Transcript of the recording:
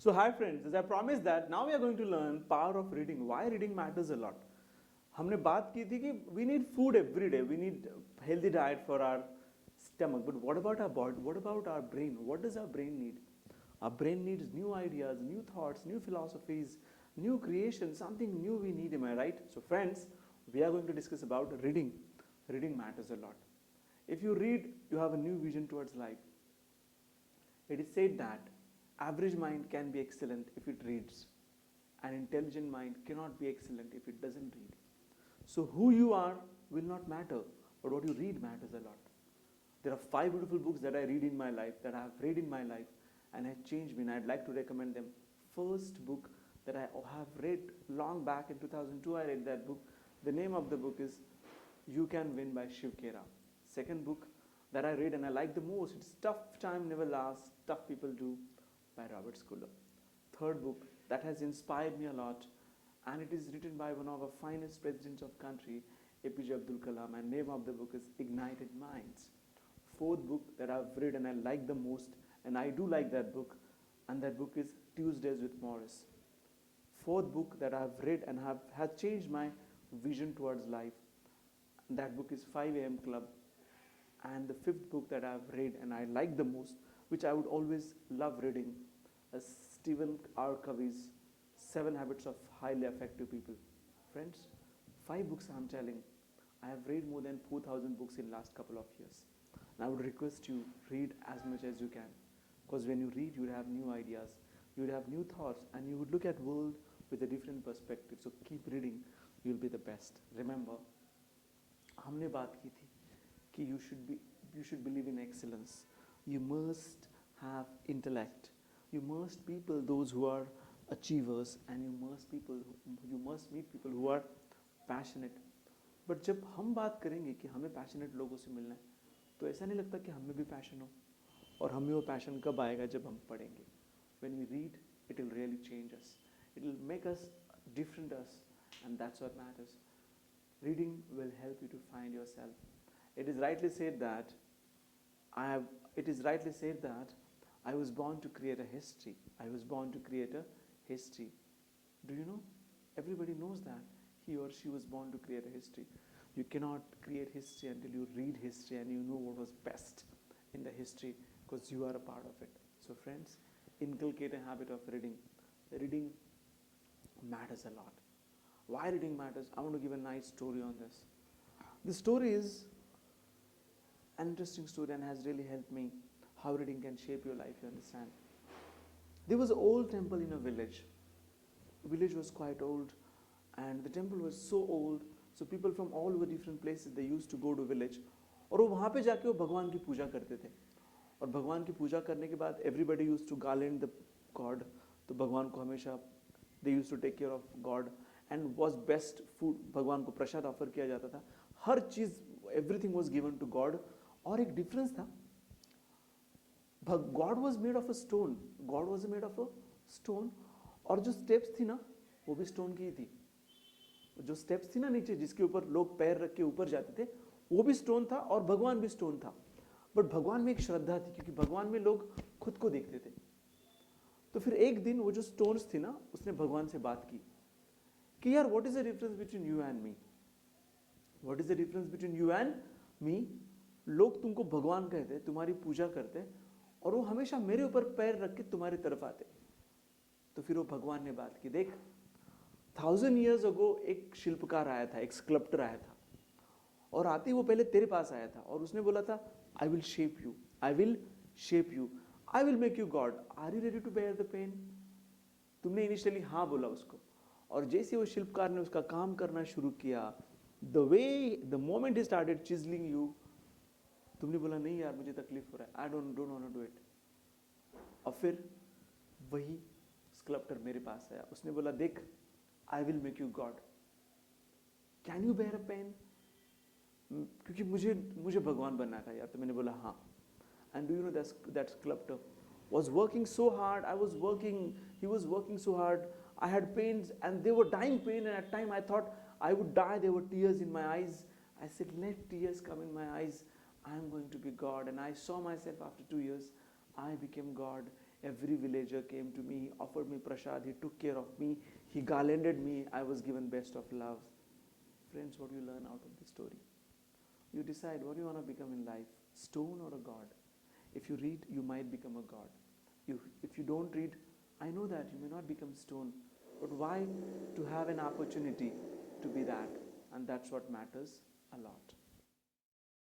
So hi friends, as I promised that now we are going to learn power of reading. Why reading matters a lot. हमने बात की थी कि we need food every day, we need healthy diet for our stomach. But what about our body? What about our brain? What does our brain need? Our brain needs new ideas, new thoughts, new philosophies, new creations, something new we need. Am I right? So friends, we are going to discuss about reading. Reading matters a lot. If you read, you have a new vision towards life. It is said that average mind can be excellent if it reads. An intelligent mind cannot be excellent if it doesn't read. So who you are will not matter, but what you read matters a lot. There are 5 beautiful books that I read in my life, that I have read in my life, and have changed me, and I'd like to recommend them. First book that I have read long back in 2002, I read that book. The name of the book is You Can Win by Shiv Khera. Second book that I read and I like the most, it's Tough Time Never Lasts, Tough People Do by Robert Schuller. Third book that has inspired me a lot, and it is written by one of our finest presidents of country, APJ Abdul Kalam, and name of the book is Ignited Minds. Fourth book that I've read and I like the most, and I do like that book, and that book is Tuesdays with Morris. Fourth book that I've read and has changed my vision towards life, that book is 5 a.m. Club. And the fifth book that I've read and I like the most, which I would always love reading, is Stephen R. Covey's 7 Habits of Highly Effective People. Friends, 5 books I'm telling. I have read more than 4,000 books in last couple of years. And I would request you, read as much as you can. Because when you read, you would have new ideas, you would have new thoughts, and you would look at world with a different perspective. So keep reading, you'll be the best. Remember, हमने बात की थी कि you should believe in excellence. You must have intellect. You must people those who are achievers, and you must meet people who are passionate. But जब हम बात करेंगे कि हमें passionate लोगों से मिलना है, तो ऐसा नहीं लगता कि हमें भी passion हो. और हमें वो passion कब आएगा जब हम पढ़ेंगे. When we read, it will really change us. It will make us different us, and that's what matters. Reading will help you to find yourself. It is rightly said that I was born to create a history. I was born to create a history. Do you know? Everybody knows that he or she was born to create a history. You cannot create history until you read history and you know what was best in the history, because you are a part of it. So friends, inculcate a habit of reading. Reading matters a lot. Why reading matters? I want to give a nice story on this. The story is an interesting story and has really helped me how reading can shape your life, you understand. There was an old temple in a village. The village was quite old, and the temple was so old, so people from all over different places, they used to go to village, और वो वहाँ पे जाके वो भगवान की पूजा करते थे. और भगवान की पूजा करने के बाद everybody used to garland the god. तो भगवान को हमेशा they used to take care of God, and was best food, भगवान को प्रसाद ऑफर किया जाता था. हर चीज़, everything was given to God. और एक डिफरेंस था, God was made of a stone. God was made of a stone. और जो स्टेप्स थी ना, वो भी स्टोन की ही थी. जो स्टेप्स थी ना नीचे, जिसके ऊपर लोग पैर रख के ऊपर जाते थे, वो भी स्टोन था, और भगवान भी स्टोन था. बट भगवान में एक श्रद्धा थी, क्योंकि भगवान में लोग खुद को देखते थे. तो फिर एक दिन वो जो स्टोन्स थी ना, उसने भगवान से बात की कि यार, what is the difference between you and me. What is the difference between you and me. लोग तुमको भगवान कहते, तुम्हारी पूजा करते, और वो हमेशा मेरे ऊपर पैर रख के तुम्हारी तरफ आते. तो फिर वो भगवान ने बात की, देख, 1000 years ago एक शिल्पकार आया था, एक स्कल्प्टर आया था, और आते ही वो पहले तेरे पास आया था, और उसने बोला था, I will shape you, I will shape you, I will make you God. Are you ready to bear the pain. तुमने इनिशियली हाँ बोला उसको, और जैसे वो शिल्पकार ने उसका काम करना शुरू किया, the moment he started chiselling you, तुमने बोला नहीं यार, मुझे तकलीफ हो रहा है, I don't want to do it. और फिर वही स्कल्प्टर मेरे पास आया, उसने बोला, देख, I will make you God, can you bear a pain. क्योंकि मुझे भगवान बनना था यार. तो मैंने बोला हाँ. And do you know that sculptor was working so hard, he was working so hard, I had pains, and they were dying pain, and at time I thought I would die. There were tears in my eyes. I said, let tears come in my eyes, I am going to be God. And I saw myself after 2 years, I became God. Every villager came to me, he offered me prasad, he took care of me, he garlanded me, I was given best of love. Friends, what do you learn out of this story? You decide what you want to become in life, stone or a god. If you read, you might become a god. If you don't read, I know that you may not become stone, but why to have an opportunity to be that? And that's what matters a lot.